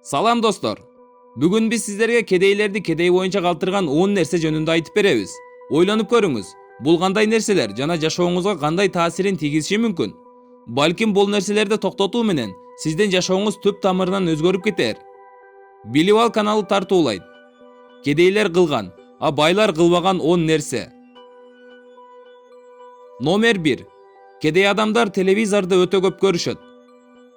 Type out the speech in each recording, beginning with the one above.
Салам достор. Бүгүн биз сиздерге кедейлерди кедей боюнча калтырган 10 нерсе жөнүндө айтып беребиз. Ойлонуп көрүңүз. Бул кандай нерселер жана жашооңузга кандай таасирин тийгизиши мүмкүн? Балким бул нерселерди токтотуу менен сиздин жашооңуз түп тамырынан өзгөрүп кетер. Билип ал каналы тартуулайт. Кедейлер кылган, а байлар кылбаган 10 нерсе. Номер 1. Кедей адамдар телевизорду өтө көп көрүшөт.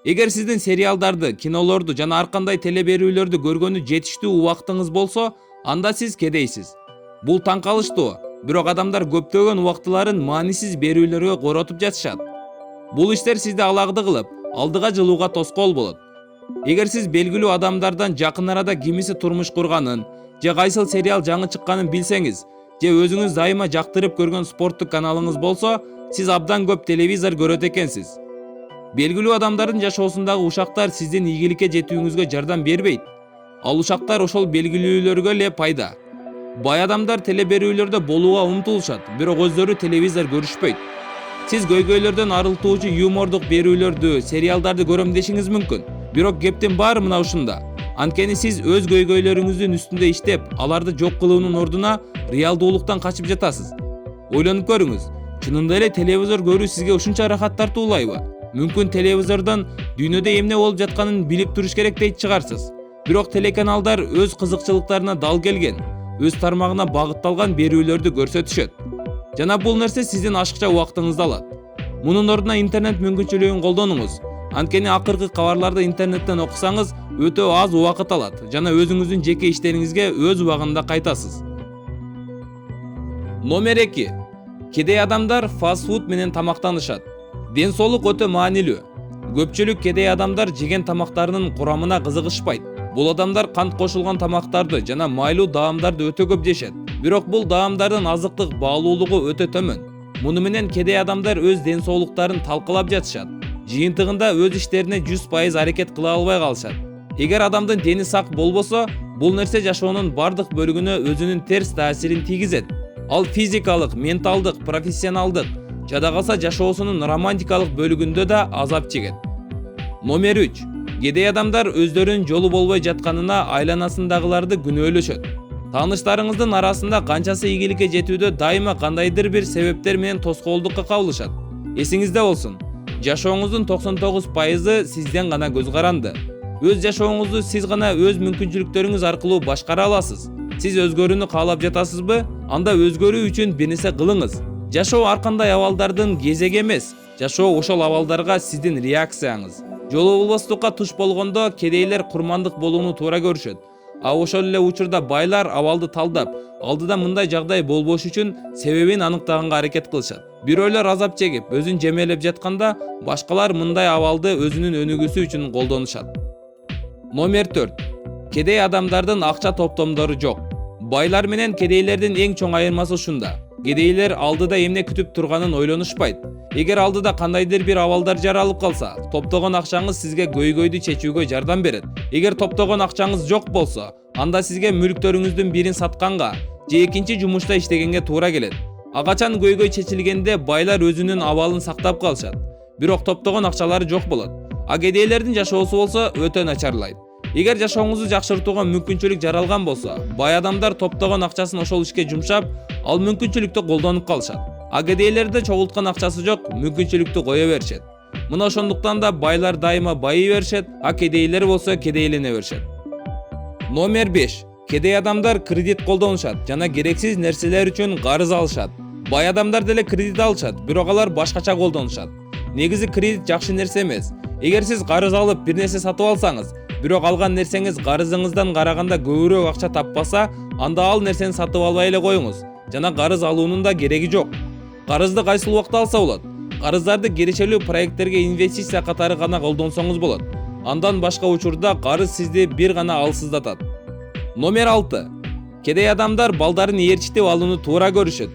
Эгер сиздин сериалдарды, кинолорду жана ар кандай теле берүүлөрдү көргөнү жетиштүү убактыңыз болсо, анда сиз кедейсиз. Бул таң калыштуу, бирок адамдар көптөгөн убактыларын маанисиз берүүлөргө коротуп жатышат. Бул иштер сизди алагды кылып, алдыга жылууга тоскоол болот. Эгер сиз белгилүү адамдардан жакын арада кимиси турмуш курганын, же кайсыл сериал жаңы чыкканын билсеңиз, же өзүңүз дайыма жактырып көргөн спорттук каналыңыз болсо, сиз абдан көп телевизор көрөт экенсиз. Белгилүү адамдардын жашоосундагы ушактар сиздин ийгиликке жетүүңүзгө жардам бербейт. Ал ушактар ошол белгилүүлөргө эле пайда. Бай адамдар теле берүүлөрдө болууга умтулушат, бирок өздөрү телевизор көрүшпөйт. Сиз көйгөйлөрдөн арылтуучу юмордук берүүлөрдү, сериалдарды көрөм дешиңиз мүмкүн. Бирок кептин баары мына ушунда. Анткени сиз өз көйгөйлөрүңүздүн үстүндө иштеп, аларды жок кылуунун ордуна реалдуулуктан качып жатасыз. Ойлонуп көрүңүз. Чынында эле телевизор көрүү сизге ушунча ырахат тартуулайбы? Мүмкүн телевизордон дүйнөдө эмне болуп жатканын билип туруш керек дейт чыгарсыз. Бирок телеканалдар өз кызыкчылыктарына дал келген, өз тармагына багытталган берүүлөрдү көрсөтүшөт. Жана бул нерсе сиздин ашыкча убактыңызды алат. Мунун ордуна интернет мүмкүнчүлүгүн колдонуңуз. Анткени акыркы кабарларды интернеттен окусаңыз өтө аз убакыт алат жана өзүңүздүн жеке иштериңизге өз убагында кайтасыз. Номер 2. Кедей адамдар фастфуд менен тамактанышат. Ден соолук өтө маанилүү. Көпчүлүк кедей адамдар жеген тамактарынын курамына кызыгышпайт. Бул адамдар кант кошулган тамактарды жана майлуу даамдарды өтө көп жешет. Бирок бул даамдардын азыктык баалуулугу өтө төмөн. Муну менен кедей адамдар өз ден соолуктарын талкалап жатышат. Жыйынтыгында өз иштерине 100% аракет кыла албай калышат. Эгер адамдын дени сак болбосо, бул нерсе жашоонун бардык бөлүгүнө өзүнүн терс таасирин тийгизет. Ал физикалык, менталдык, профессионалдык, жада калса жашоосунун романтикалык бөлүгүндө да азап чегет. Номер 3. Кедей адамдар өздөрүнүн жолу болбой жатканына айланасындагыларды күнөөлөшөт. Тааныштарыңыздын арасында канчасы ийгиликке жетүүдө дайыма кандайдыр бир себептер менен тоскоолдукка кабылышат. Эсиңизде болсун, жашооңуздун 99% сизден гана көз каранды. Өз жашооңузду сиз гана өз мүмкүнчүлүктөрүңүз аркылуу башкара аласыз. Сиз өзгөрүүнү каалап жатасызбы? Анда өзгөрүү үчүн бир нерсе кылыңыз. Жашоо ар кандай абалдардын кезеги эмес. Жашоо ошол абалдарга сиздин реакцияңыз. Жолу болбостукка туш болгондо кедейлер курмандык болууну туура көрүшөт. А ошол эле учурда байлар абалды талдап, алдыда мындай жагдай болбош үчүн себебин аныктаганга аракет кылышат. Бирөөлөр азап чегип, өзүн жемелеп жатканда, башкалар мындай абалды өзүнүн өнүгүүсү үчүн колдонушат. Номер 4. Кедей адамдардын акча топтомдору жок. Байлар менен кедейлердин эң чоң айырмасы ушунда. Кедейлер алдыда эмне күтүп турганын ойлонушпайт. Эгер алдыда кандайдыр бир абалдар жаралып калса, топтогон акчаңыз сизге көйгөйдү чечүүгө жардам берет. Эгер топтогон акчаңыз жок болсо, анда сизге мүлктөрүңүздүн бирин сатканга же экинчи жумушта иштегенге туура келет. Качан көйгөй чечилгенде байлар өзүнүн абалын сактап калышат. Бирок топтогон акчалары жок болот. А кедейлердин жашоосу болсо өтө начарлайт. Эгер жашооңузду жакшыртууга мүмкүнчүлүк жаралган болсо, бай адамдар топтогон акчасын ошол ишке жумшап, ал мүмкүнчүлүктү колдонуп калышат. А кедейлерде чогулткан акчасы жок, мүмкүнчүлүктү кое беришет. Мына ошондуктан да байлар дайыма байый беришет, а кедейлер болсо кедейлене беришет. Номер 5. Кедей адамдар кредит колдонушат жана керексиз нерселер үчүн карыз алышат. Бай адамдар деле кредит алышат, бирок алар башкача колдонушат. Негизи кредит жакшы нерсе эмес. Эгер сиз карыз алып бир нерсе сатып алсаңыз, бирок алган нерсеңиз карызыңыздан караганда көбүрөөк акча таппаса, анда ал нерсени сатып албай эле коюңуз. Жана карыз алуунун да кереги жок. Карызды кайсыл убакта алса болот? Карыздарды киришелүү проекттерге инвестиция катары гана колдонсоңуз болот. Андан башка учурда карыз сизди бир гана алсыздатат. Номер 6. Кедей адамдар балдарын ээрчитип алууну туура көрүшөт.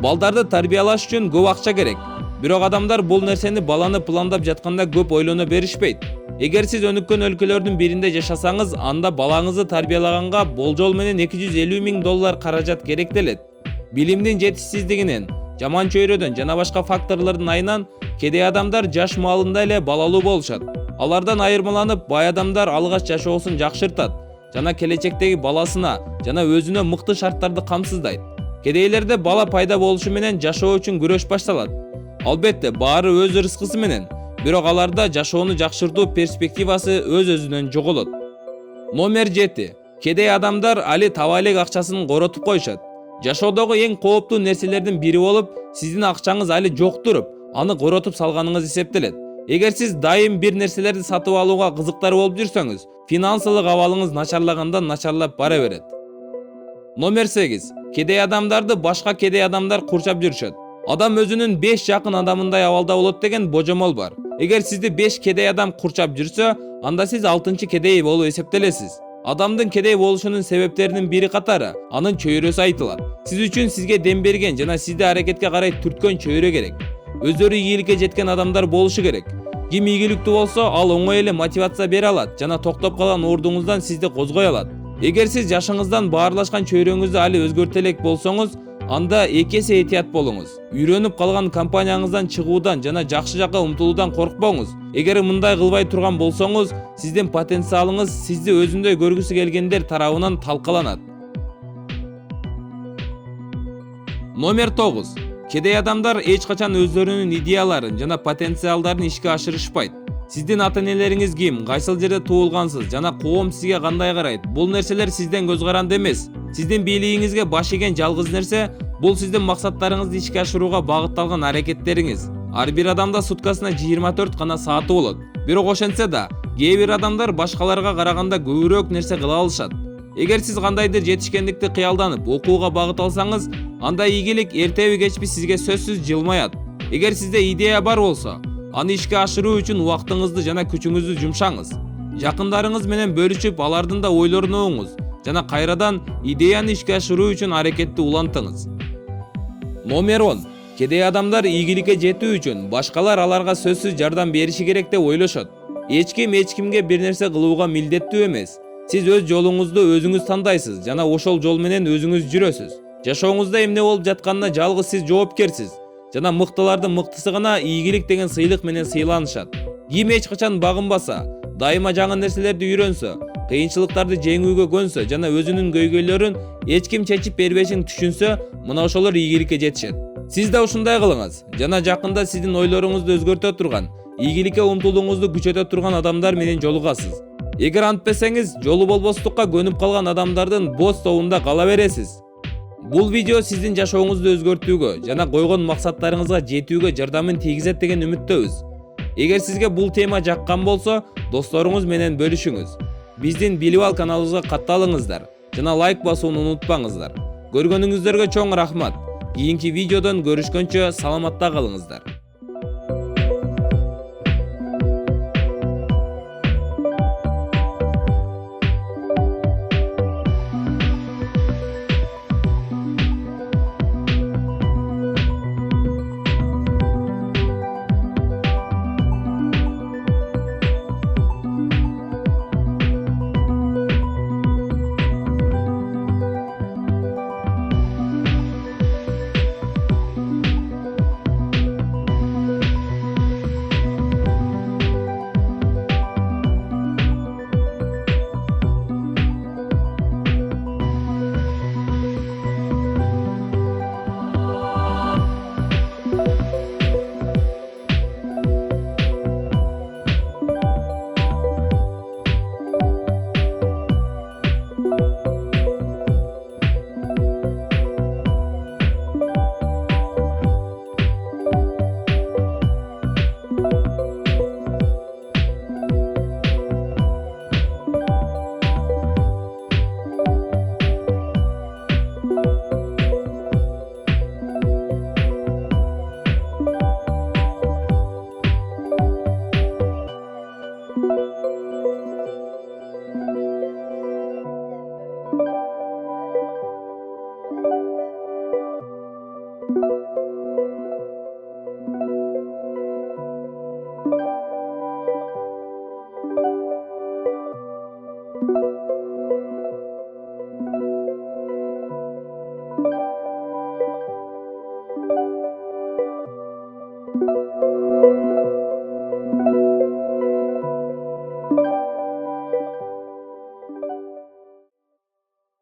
Балдарды тарбиялаш үчүн көп акча керек. Бирок адамдар бул нерсени баланы пландап жатканда көп ойлоно беришпейт. Эгер сиз өнүккөн өлкөлөрдүн биринде жашасаңыз, анда балаңызды тарбиялаганга болжол менен $250 000 каражат керектелет. Билимдин жетишсиздигинен, жаман чөйрөдөн жана башка факторлордун айынан кедей адамдар жаш маалында эле балалуу болушат. Алардан айырмаланып, бай адамдар алгач жашоосун жакшыртат жана келечектеги баласына жана өзүнө мыкты шарттарды камсыздайт. Кедейлерде бала пайда болушу менен жашоо үчүн күрөш башталат. Албетте, баары өз рызкысы менен, бирок аларда жашоону жакшыртуу перспективасы өз-өзүнөн жоголот. Номер 7. Кедей адамдар али таба элек акчасын коротуп коюшат. Жашоодогу эң кооптуу нерселердин бири болуп, сиздин акчаңыз али жок туруп, аны коротуп салганыңыз эсептелет. Эгер сиз дайым бир нерселерди сатып алууга кызыктар болуп жүрсөңүз, финансылык абалыңыз начарлагандан начарлап бара берет. Номер 8. Кедей адамдарды башка кедей адамдар курчап жүрүшөт. Адам өзүнүн 5 жакын адамындай абалда болот деген божомол бар. Эгер сизди 5 кедей адам курчап жүрсө, анда сиз 6-чы кедей болуп эсептелесиз. Адамдын кедей болушунун себептеринин бири катары анын чөйрөсү айтылат. Сиз үчүн сизге дем берген жана сизди аракетке карай түрткөн чөйрө керек. Өздөрү ийгиликке жеткен адамдар болушу керек. Ким ийгиликтүү болсо, ал оңой эле мотивация бере алат жана токтоп калган ордуңуздан сизди козгой алат. Эгер сиз жашыңыздан баарлашкан чөйрөңүздү али өзгөртө элек болсоңуз, анда 2 эсе этият болуңуз. Үйрөнүп калган компанияңыздан чыгуудан жана жакшы жакка умтулуудан коркпоңуз. Эгер мындай кылбай турган болсоңуз, сиздин потенциалыңыз сизди өзүндөй көргүсү келгендер тарабынан талкаланат. Номер 9. Кедей адамдар эч качан өздөрүнүн идеяларын жана потенциалдарын ишке ашырышпайт. Сиздин ата-энелериңиз ким, кайсыл жерде туулгансыз жана коом сизге кандай карайт? Бул нерселер сизден көз каранды эмес. Сиздин бийлигиңизге баш ийген жалгыз нерсе бул сиздин максаттарыңызды ишке ашырууга багытталган аракеттериңиз. Ар бир адамда суткасына 24 гана сааты болот. Бирок ошентсе да, кээ бир адамдар башкаларга караганда көбүрөөк нерсе кыла алышат. Эгер сиз кандайдыр жетишкендикти кыялданып, окууга багыт алсаңыз, анда ийгилик эртеби кечпи сизге сөзсүз жылмаят. Эгер сизде идея бар болсо, аны ишке ашыруу үчүн убактыңызды жана күчүңүздү жумшаңыз. Жакындарыңыз менен бөлүшүп, алардын да ойлорун угуңуз жана кайрадан идеяны ишке ашыруу үчүн аракетти улантыңыз. Номер 10. Кедей адамдар ийгиликке жетүү үчүн башкалар аларга сөзсүз жардам бериши керек деп ойлошот. Эч кимге бир нерсе кылууга милдеттүү эмес. Сиз өз жолуңузду өзүңүз тандайсыз жана ошол жол менен өзүңүз жүрөсүз. Жашооңузда эмне болуп жатканына жалгыз сиз жоопкерсиз жана мыктылардын мыктысы гана ийгилик деген сыйлык менен сыйланышат. Ким эч качан багынбаса, дайыма жаңы нерселерди үйрөнсө, кыйынчылыктарды жеңүүгө көнсө жана өзүнүн көйгөйлөрүн эч ким чечип бербешин түшүнсө, мына ошолор ийгиликке жетишет. Сиз да ушундай кылыңыз жана жакында сиздин ойлоруңузду өзгөртө турган, ийгиликке умтулууңузду күчөтө турган адамдар менен жолугасыз. Эгер антпесеңиз, жолу болбостукка көнүп калган адамдардын бос тобунда кала бересиз. Бул видео сиздин жашооңузду өзгөртүүгө жана койгон максаттарыңызга жетүүгө жардамын тийгизет деген үмүттөбүз. Эгер сизге бул тема жаккан болсо, досторуңуз менен бөлүшүңүз. Биздин Билип ал каналыбызга катталыңыздар жана лайк басууну унутпаңыздар. Көргөнүңүздөргө чоң рахмат. Кийинки видеодон көрүшкөнчө саламатта калыңыздар.